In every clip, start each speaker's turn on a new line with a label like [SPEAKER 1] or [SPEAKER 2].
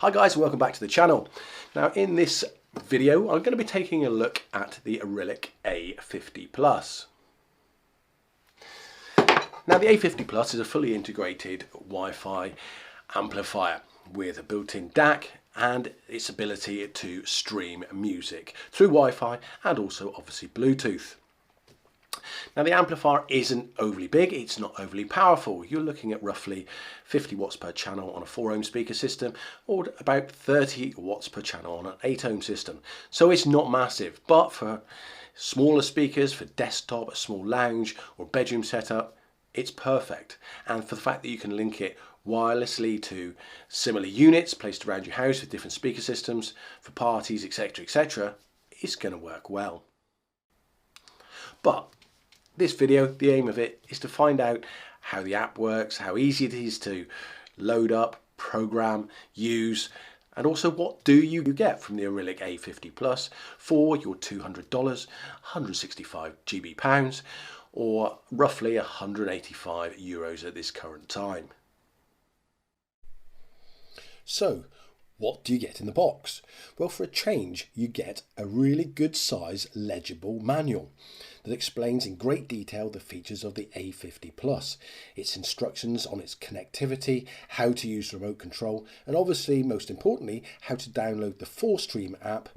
[SPEAKER 1] Hi guys, welcome back to the channel. Now in this video I'm going to be taking a look at the Arylic A50 Plus. Now the A50 Plus is a fully integrated Wi-Fi amplifier with a built-in DAC and its ability to stream music through Wi-Fi and also obviously Bluetooth. Now the amplifier isn't overly big, it's not overly powerful. You're looking at roughly 50 watts per channel on a 4 ohm speaker system or about 30 watts per channel on an 8 ohm system. So it's not massive, but for smaller speakers, for desktop, a small lounge or bedroom setup, it's perfect. And for the fact that you can link it wirelessly to similar units placed around your house with different speaker systems for parties, etc., it's going to work well. But this video, the aim of it is to find out how the app works, how easy it is to load up, program, use, and also what do you get from the Arylic A50 Plus for your $200, 165 GB pounds, or roughly 185 euros at this current time. So, what do you get in the box? Well, for a change, you get a really good size legible manual that explains in great detail the features of the A50 Plus, its instructions on its connectivity, how to use remote control, and obviously, most importantly, how to download the 4Stream app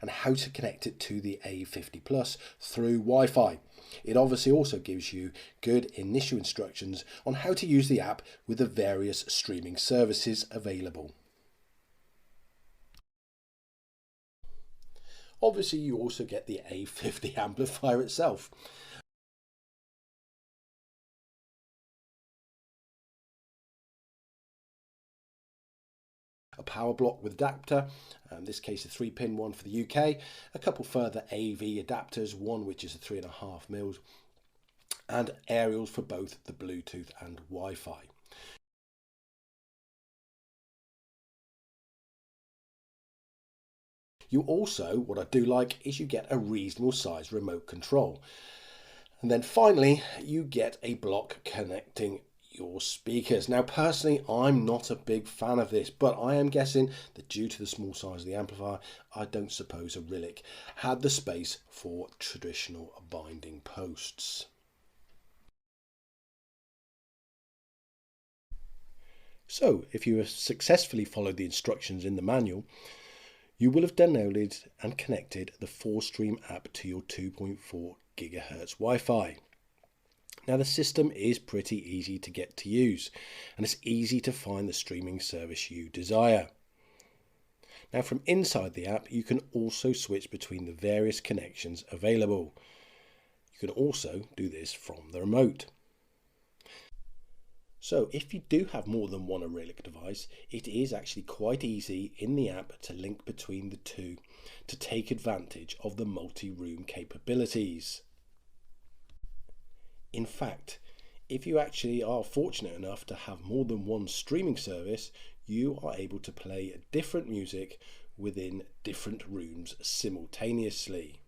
[SPEAKER 1] and how to connect it to the A50 Plus through Wi-Fi. It obviously also gives you good initial instructions on how to use the app with the various streaming services available. Obviously, you also get the A50 amplifier itself. A power block with adapter, in this case a 3-pin one for the UK, a couple further AV adapters, one which is a 3.5mm, and aerials for both the Bluetooth and Wi-Fi. You also, what I do like, is you get a reasonable size remote control. And then finally, you get a block connecting your speakers. Now personally, I'm not a big fan of this, but I am guessing that due to the small size of the amplifier, I don't suppose Arylic had the space for traditional binding posts. So if you have successfully followed the instructions in the manual, you will have downloaded and connected the 4Stream app to your 2.4 GHz Wi-Fi. Now the system is pretty easy to get to use and it's easy to find the streaming service you desire. Now from inside the app you can also switch between the various connections available. You can also do this from the remote. So if you do have more than one Arylic device, it is actually quite easy in the app to link between the two to take advantage of the multi-room capabilities. In fact, if you actually are fortunate enough to have more than one streaming service, you are able to play different music within different rooms simultaneously.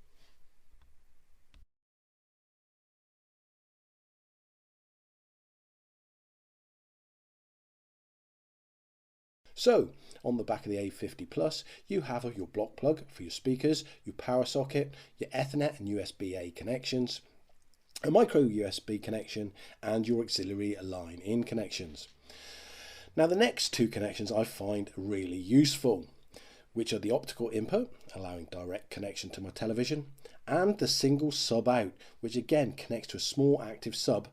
[SPEAKER 1] So, on the back of the A50 Plus, you have your block plug for your speakers, your power socket, your Ethernet and USB-A connections, a micro USB connection, and your auxiliary line-in connections. Now, the next two connections I find really useful, which are the optical input, allowing direct connection to my television, and the single sub out, which again connects to a small active sub,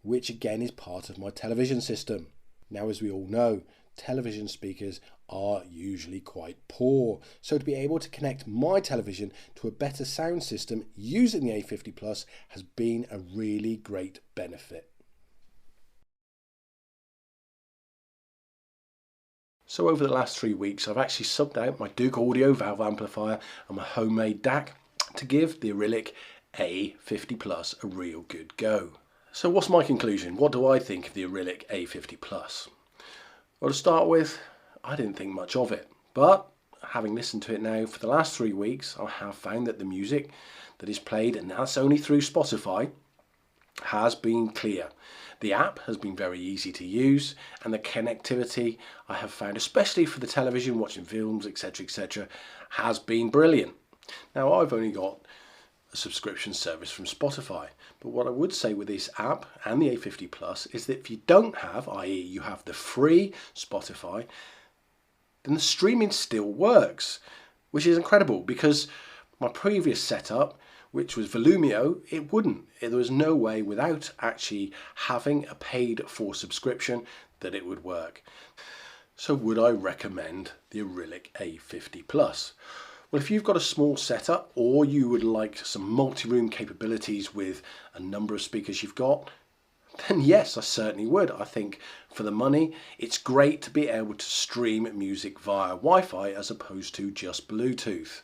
[SPEAKER 1] which again is part of my television system. Now, as we all know, television speakers are usually quite poor, so to be able to connect my television to a better sound system using the A50 Plus has been a really great benefit. So over the last 3 weeks I've actually subbed out my Duke Audio valve amplifier and my homemade DAC to give the Arylic A50 Plus a real good go. So what's my conclusion? What do I think of the Arylic A50 Plus? Well, to start with, I didn't think much of it, but having listened to it now for the last 3 weeks, I have found that the music that is played, and that's only through Spotify, has been clear. The app has been very easy to use, and the connectivity I have found, especially for the television, watching films, etc., has been brilliant. Now, I've only got a subscription service from Spotify, but what I would say with this app and the A50 Plus is that if you don't have, i.e. you have the free Spotify, then the streaming still works, which is incredible, because my previous setup, which was Volumio, it wouldn't. There was no way without actually having a paid for subscription that it would work. So would I recommend the Arylic A50 Plus? Well, if you've got a small setup, or you would like some multi-room capabilities with a number of speakers you've got, then yes, I certainly would. I think for the money, it's great to be able to stream music via Wi-Fi as opposed to just Bluetooth.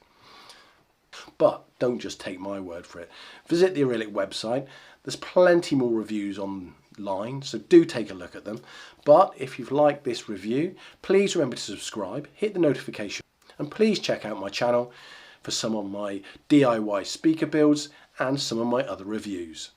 [SPEAKER 1] But don't just take my word for it. Visit the Arylic website. There's plenty more reviews online, so do take a look at them. But if you've liked this review, please remember to subscribe, hit the notification, and please check out my channel for some of my DIY speaker builds and some of my other reviews.